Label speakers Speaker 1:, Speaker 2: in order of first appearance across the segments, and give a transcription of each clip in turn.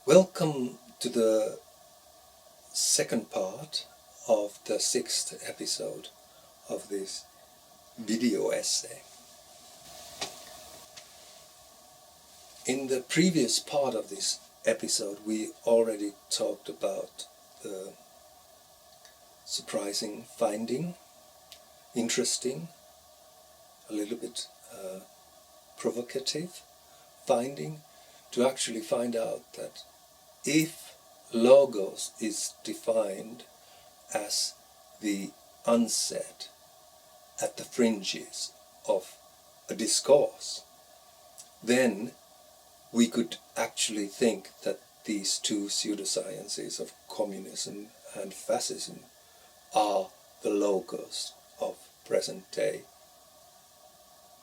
Speaker 1: Welcome to the second part of the 6th episode of this video essay. In the previous part of this episode we already talked about the surprising finding, interesting, a little bit provocative finding, to actually find out that if logos is defined as the unsaid at the fringes of a discourse, then we could actually think that these two pseudo-sciences of communism and fascism are the logos of present-day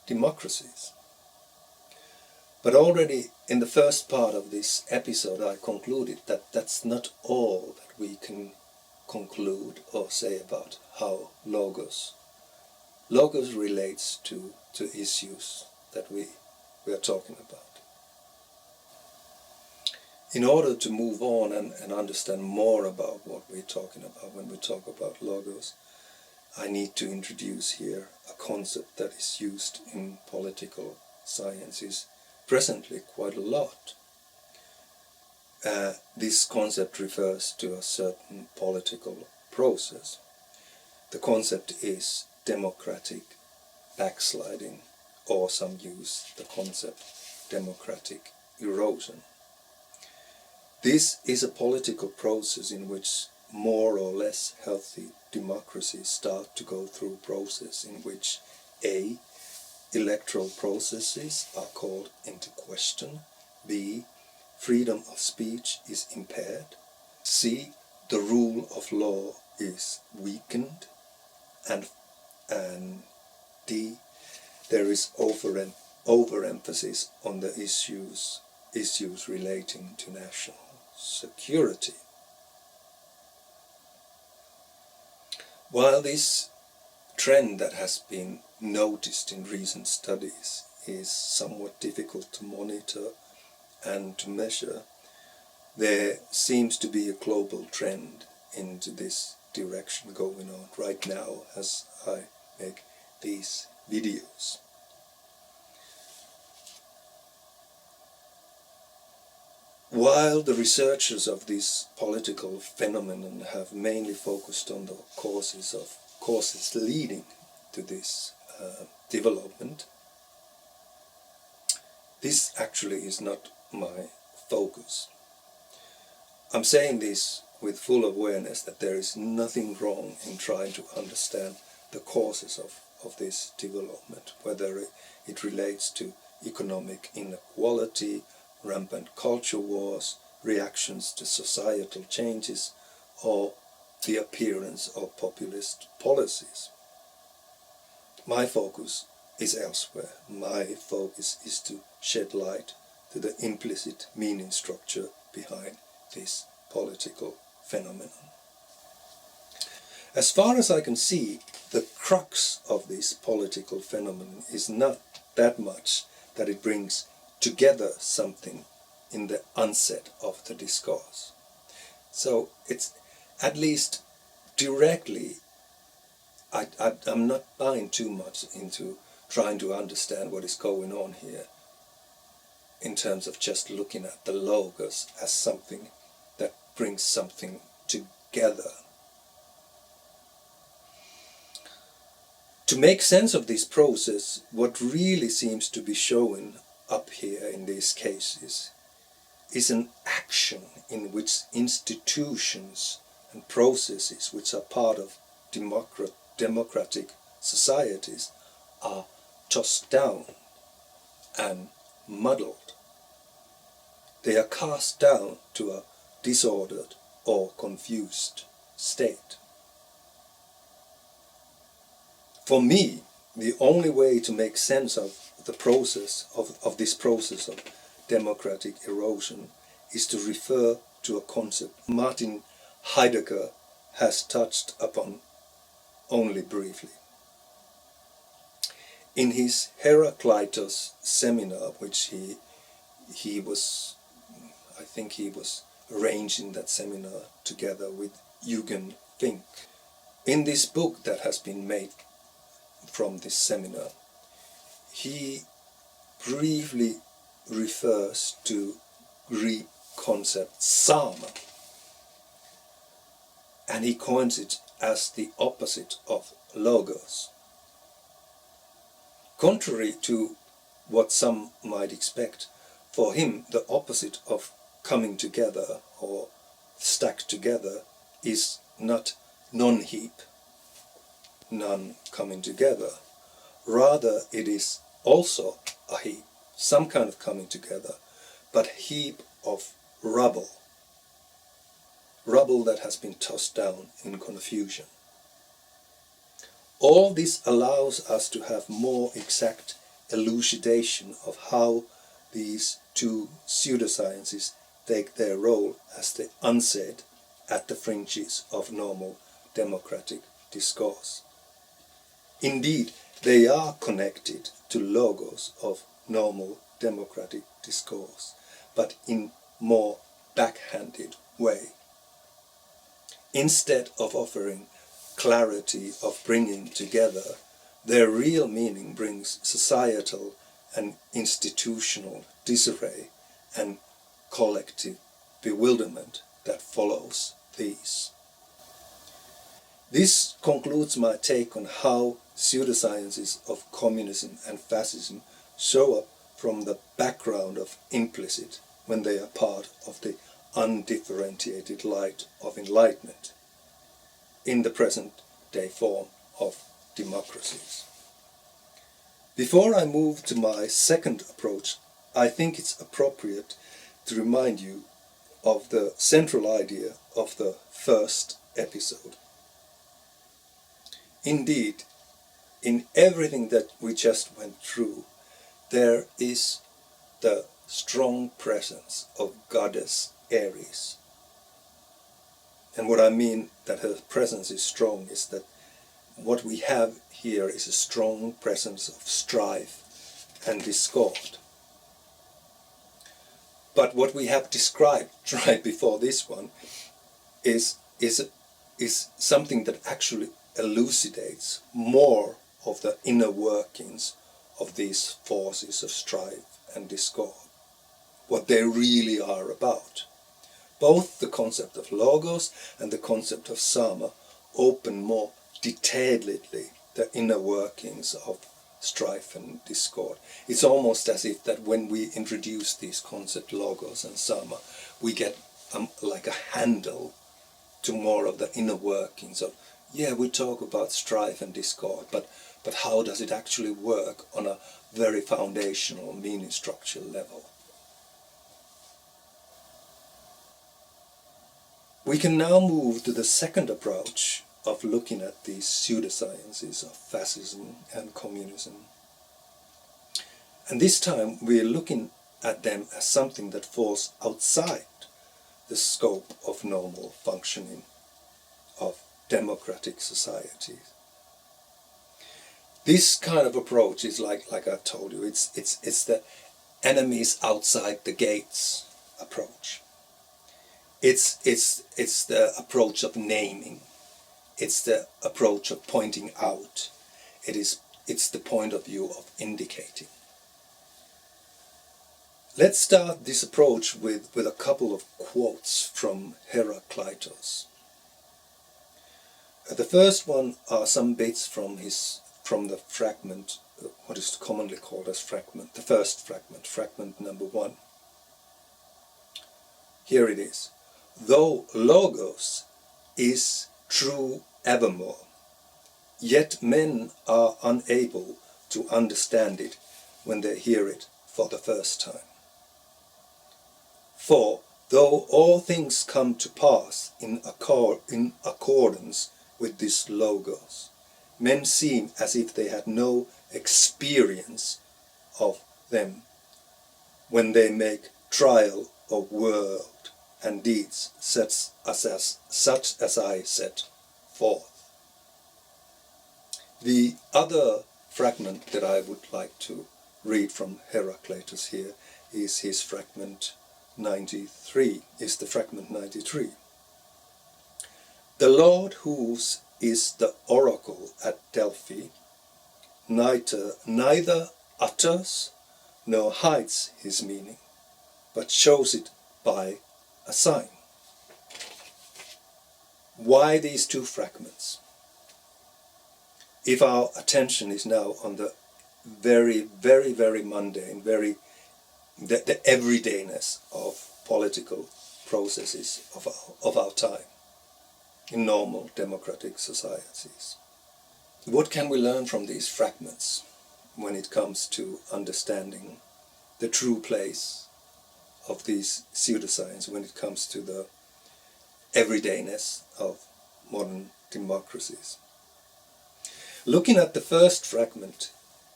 Speaker 1: democracies. But already in the first part of this episode I concluded that that's not all that we can conclude or say about how logos relates to issues that we are talking about. In order to move on and understand more about what we're talking about when we talk about logos, I need to introduce here a concept that is used in political sciences presently quite a lot. This concept refers to a certain political process. The concept is democratic backsliding, or some use the concept democratic erosion. This is a political process in which more or less healthy democracies start to go through a process in which A. electoral processes are called into question, B. freedom of speech is impaired, C. the rule of law is weakened, and D. there is overemphasis on the issues relating to national security. While this trend that has been noticed in recent studies is somewhat difficult to monitor and to measure, there seems to be a global trend into this direction going on right now as I make these videos. While the researchers of this political phenomenon have mainly focused on the causes leading to this development, this actually is not my focus. I'm saying this with full awareness that there is nothing wrong in trying to understand the causes of this development, whether it relates to economic inequality, rampant culture wars, reactions to societal changes, or the appearance of populist policies. My focus is elsewhere. My focus is to shed light to the implicit meaning structure behind this political phenomenon. As far as I can see, the crux of this political phenomenon is not that much that it brings together something in the unsaid of the discourse. So it's at least directly, I'm not buying too much into trying to understand what is going on here in terms of just looking at the logos as something that brings something together. To make sense of this process, what really seems to be showing up here in these cases is an action in which institutions and processes which are part of democratic societies are tossed down and muddled. They are cast down to a disordered or confused state. For me, the only way to make sense of the process of this process of democratic erosion is to refer to a concept Martin Heidegger has touched upon only briefly. In his Heraclitus seminar, which he was I think he was arranging that seminar together with Eugen Fink. In this book that has been made from this seminar, he briefly refers to Greek concept Sarma, and he coins it as the opposite of logos. Contrary to what some might expect, for him the opposite of coming together or stacked together is not non-heap, none coming together. Rather, it is also a heap, some kind of coming together, but heap of rubble. Rubble that has been tossed down in confusion. All this allows us to have more exact elucidation of how these two pseudosciences take their role as the unsaid at the fringes of normal democratic discourse. Indeed, they are connected to logos of normal democratic discourse, but in more backhanded way. Instead of offering clarity of bringing together, their real meaning brings societal and institutional disarray and collective bewilderment that follows these. This concludes my take on how pseudosciences of communism and fascism show up from the background of Implicit when they are part of the undifferentiated light of enlightenment in the present-day form of democracies. Before I move to my second approach, I think it's appropriate to remind you of the central idea of the first episode. Indeed, in everything that we just went through, there is the strong presence of goddess Ares. And what I mean that her presence is strong is that what we have here is a strong presence of strife and discord. But what we have described right before this one is something that actually elucidates more of the inner workings of these forces of strife and discord, what they really are about. Both the concept of logos and the concept of Sarma open more detailedly the inner workings of strife and discord. It's almost as if that when we introduce these concepts, logos and Sarma, we get like a handle to more of the inner workings of, yeah, we talk about strife and discord, but how does it actually work on a very foundational meaning structure level? We can now move to the second approach of looking at these pseudosciences of fascism and communism. And this time we are looking at them as something that falls outside the scope of normal functioning of democratic societies. This kind of approach is like I told you, it's the enemies outside the gates approach. It's the approach of naming. It's the approach of pointing out. It's the point of view of indicating. Let's start this approach with a couple of quotes from Heraclitus. The first one are some bits from the fragment, what is commonly called as fragment, the first fragment, fragment number 1. Here it is. Though logos is true evermore, yet men are unable to understand it when they hear it for the first time. For though all things come to pass in accordance with this logos, men seem as if they had no experience of them when they make trial of world and deeds such as I set forth. The other fragment that I would like to read from Heraclitus here is his fragment 93 is the fragment 93. The Lord whose is the oracle at Delphi neither utters nor hides his meaning, but shows it by a sign. Why these two fragments? If our attention is now on the very, very, very mundane, the everydayness of political processes of our time in normal democratic societies, what can we learn from these fragments when it comes to understanding the true place of these pseudoscience, when it comes to the everydayness of modern democracies? Looking at the first fragment,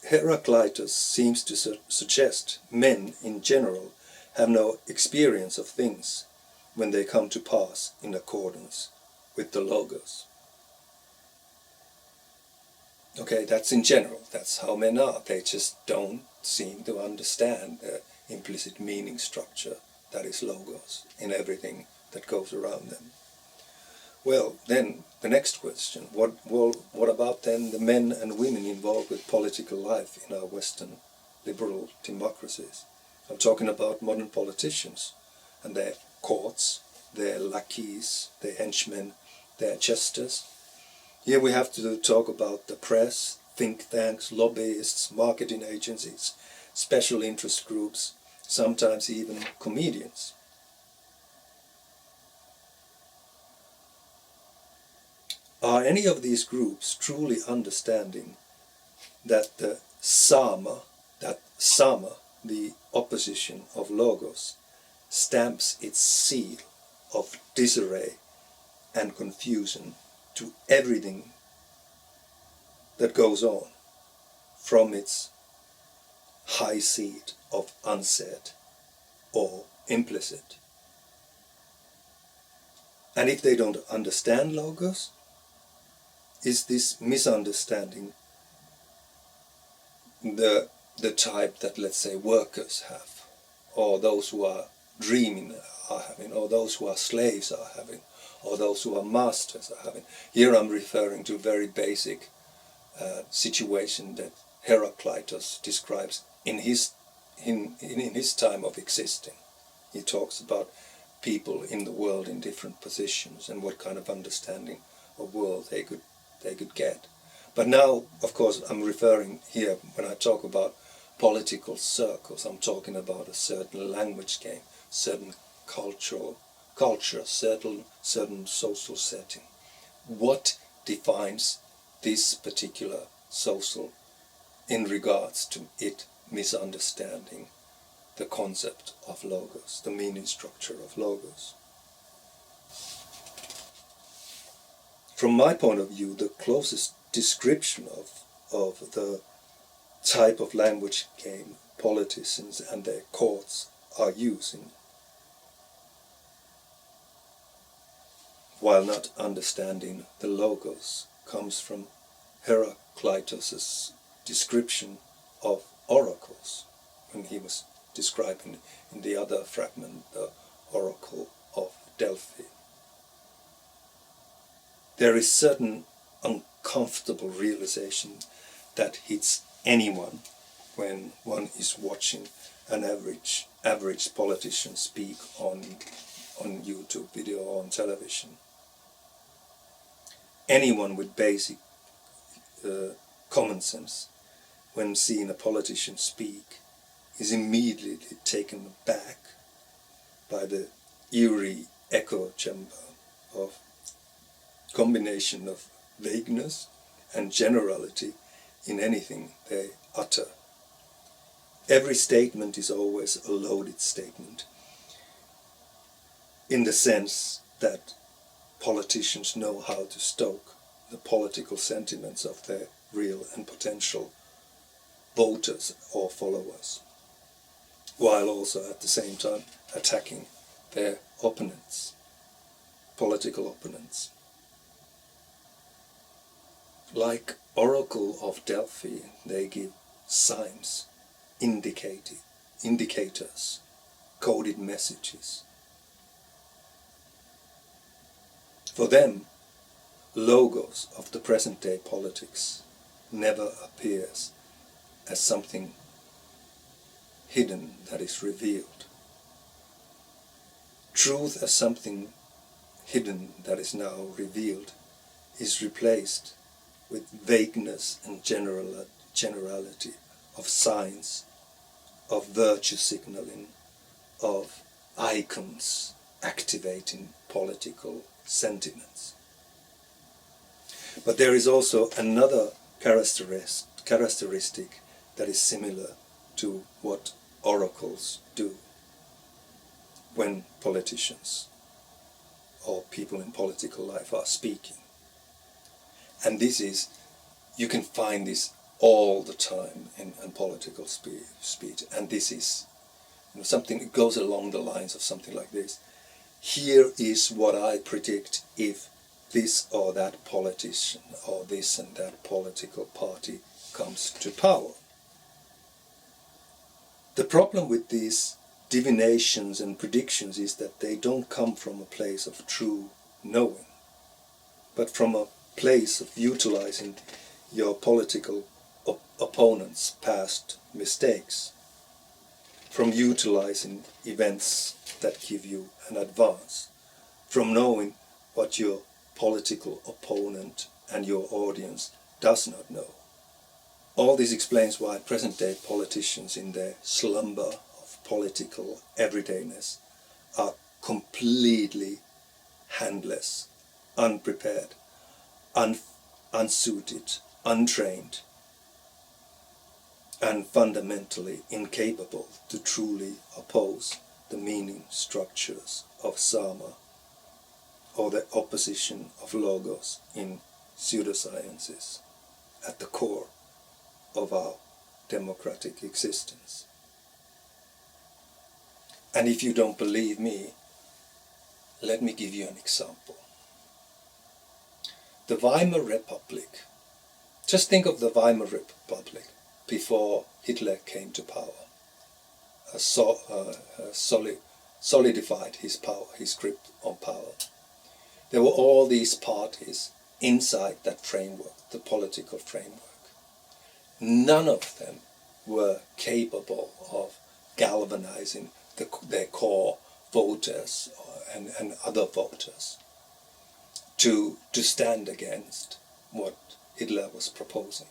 Speaker 1: Heraclitus seems to suggest men in general have no experience of things when they come to pass in accordance with the logos. Okay, that's in general, that's how men are. They just don't seem to understand the implicit meaning structure that is logos in everything that goes around them. Well, then the next question, what about then the men and women involved with political life in our Western liberal democracies? I'm talking about modern politicians and their courts, their lackeys, their henchmen, their jesters. Here we have to talk about the press, think tanks, lobbyists, marketing agencies, special interest groups, sometimes even comedians. Are any of these groups truly understanding that the Sarma, the opposition of logos, stamps its seal of disarray and confusion to everything that goes on from its high seat of unsaid or implicit? And if they don't understand logos, is this misunderstanding the type that, let's say, workers have, or those who are dreaming are having, or those who are slaves are having, or those who are masters are having? Here I'm referring to a very basic situation that Heraclitus describes in his time of existing. He talks about people in the world in different positions and what kind of understanding of world they could get. But now, of course, I'm referring here, when I talk about political circles, I'm talking about a certain language game, certain culture, certain social setting. What defines this particular social in regards to it misunderstanding the concept of logos, the meaning structure of logos? From my point of view, the closest description of the type of language game politicians and their courts are using, while not understanding the logos, comes from Heraclitus's description of oracles, when he was describing in the other fragment the oracle of Delphi. There is certain uncomfortable realization that hits anyone when one is watching an average politician speak on YouTube video or on television. Anyone with basic common sense, when seeing a politician speak, is immediately taken aback by the eerie echo chamber of combination of vagueness and generality in anything they utter. Every statement is always a loaded statement, in the sense that politicians know how to stoke the political sentiments of their real and potential voters or followers, while also at the same time attacking their opponents, political opponents. Like Oracle of Delphi, they give signs, indicators coded messages. For them, logos of the present-day politics never appears as something hidden that is revealed. Truth as something hidden that is now revealed is replaced with vagueness and generality of science, of virtue signaling, of icons activating political sentiments. But there is also another characteristic that is similar to what oracles do when politicians or people in political life are speaking. And this is, you can find this all the time in political speech, and this is something that goes along the lines of something like this. Here is what I predict if this or that politician or this and that political party comes to power. The problem with these divinations and predictions is that they don't come from a place of true knowing, but from a place of utilizing your political opponent's past mistakes, from utilizing events that give you an advance, from knowing what your political opponent and your audience does not know. All this explains why present-day politicians in their slumber of political everydayness are completely handless, unprepared, unsuited, untrained, and fundamentally incapable to truly oppose the meaning structures of Sarma or the opposition of logos in pseudo-sciences at the core of our democratic existence. And if you don't believe me, let me give you an example. The Weimar Republic. Just think of the Weimar Republic before Hitler came to power, solidified his power, his grip on power. There were all these parties inside that framework, the political framework. None of them were capable of galvanizing their core voters and other voters to stand against what Hitler was proposing.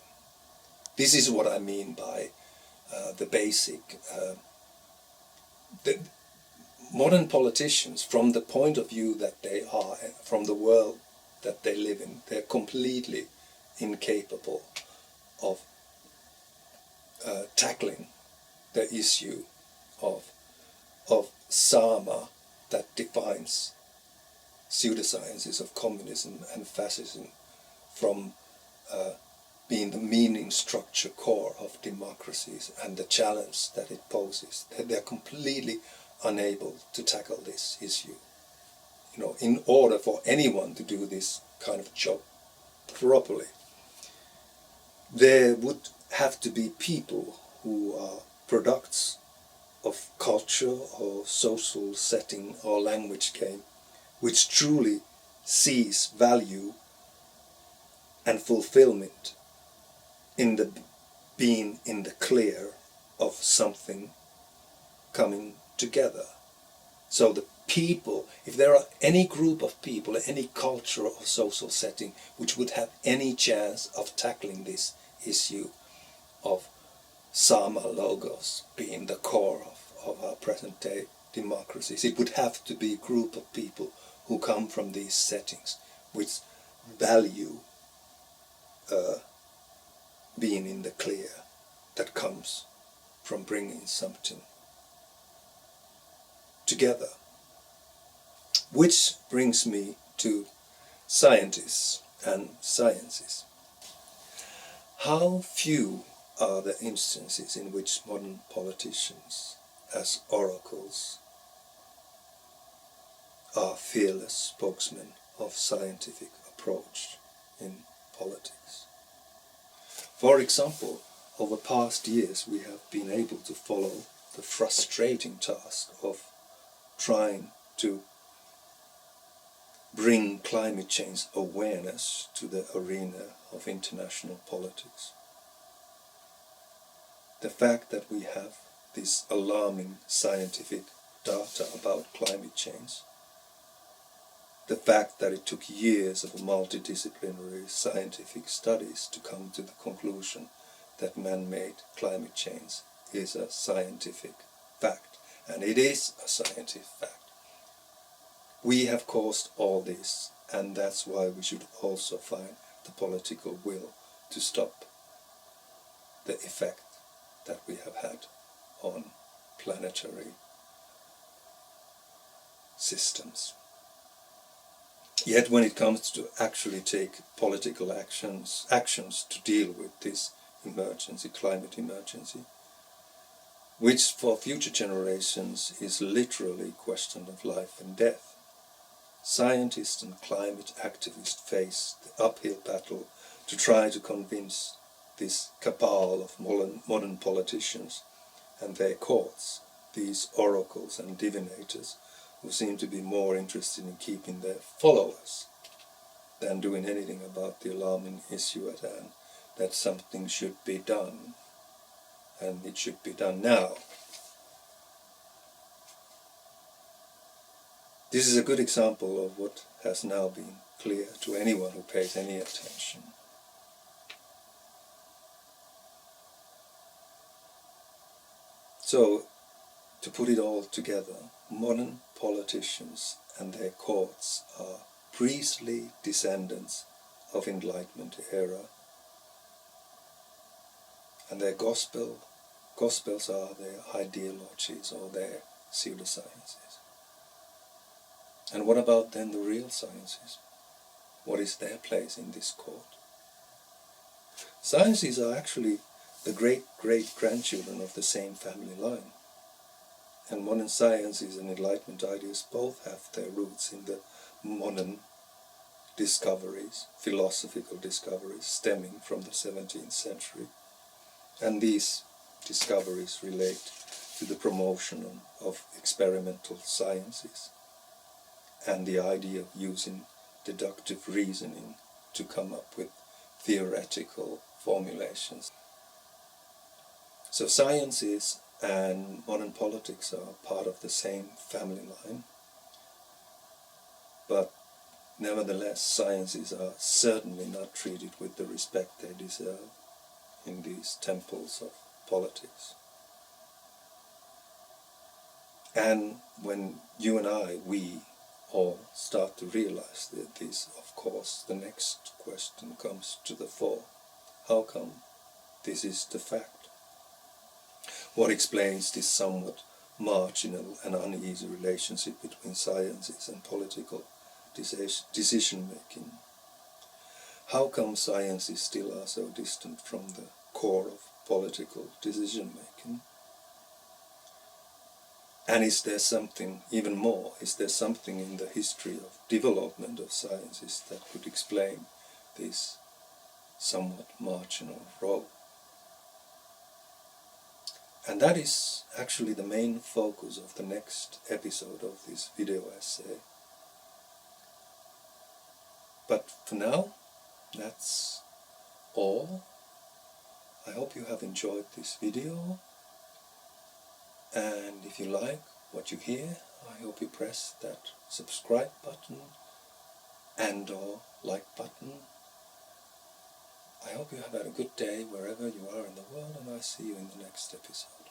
Speaker 1: This is what I mean by the basic... the modern politicians, from the point of view that they are, from the world that they live in, they're completely incapable of tackling the issue of Sarma that defines pseudo-sciences of communism and fascism from being the meaning structure core of democracies and the challenge that it poses. They're completely unable to tackle this issue. In order for anyone to do this kind of job properly, there would have to be people who are products of culture or social setting or language game, which truly sees value and fulfillment in the being in the clear of something coming together. So the people, if there are any group of people, any culture or social setting which would have any chance of tackling this issue of Sarma logos being the core of our present day democracies, it would have to be a group of people who come from these settings which value being in the clear that comes from bringing something together. Which brings me to scientists and sciences. How few are the instances in which modern politicians, as oracles, are fearless spokesmen of scientific approach in politics. For example, over past years we have been able to follow the frustrating task of trying to bring climate change awareness to the arena of international politics. The fact that we have this alarming scientific data about climate change, the fact that it took years of multidisciplinary scientific studies to come to the conclusion that man-made climate change is a scientific fact, and it is a scientific fact. We have caused all this, and that's why we should also find the political will to stop the effect that we have had on planetary systems. Yet when it comes to actually take political actions to deal with this emergency, climate emergency, which for future generations is literally a question of life and death, scientists and climate activists face the uphill battle to try to convince this cabal of modern politicians and their courts, these oracles and divinators, who seem to be more interested in keeping their followers than doing anything about the alarming issue at hand, that something should be done, and it should be done now. This is a good example of what has now been clear to anyone who pays any attention. So, to put it all together, modern politicians and their courts are priestly descendants of Enlightenment era, and their gospels are their ideologies or their pseudo-sciences. And what about then the real sciences? What is their place in this court? Sciences are actually the great-great-grandchildren of the same family line. And modern sciences and Enlightenment ideas both have their roots in the modern discoveries, philosophical discoveries stemming from the 17th century. And these discoveries relate to the promotion of experimental sciences and the idea of using deductive reasoning to come up with theoretical formulations. So sciences and modern politics are part of the same family line, but nevertheless sciences are certainly not treated with the respect they deserve in these temples of politics. And when you and I, we all start to realize that this, of course, the next question comes to the fore. How come this is the fact? What explains this somewhat marginal and uneasy relationship between sciences and political decision-making? How come sciences still are so distant from the core of political decision-making? And is there something, even more, is there something in the history of development of sciences that could explain this somewhat marginal role? And that is actually the main focus of the next episode of this video essay. But for now, that's all. I hope you have enjoyed this video. And if you like what you hear, I hope you press that subscribe button and or like button. I hope you have had a good day wherever you are in the world, and I see you in the next episode.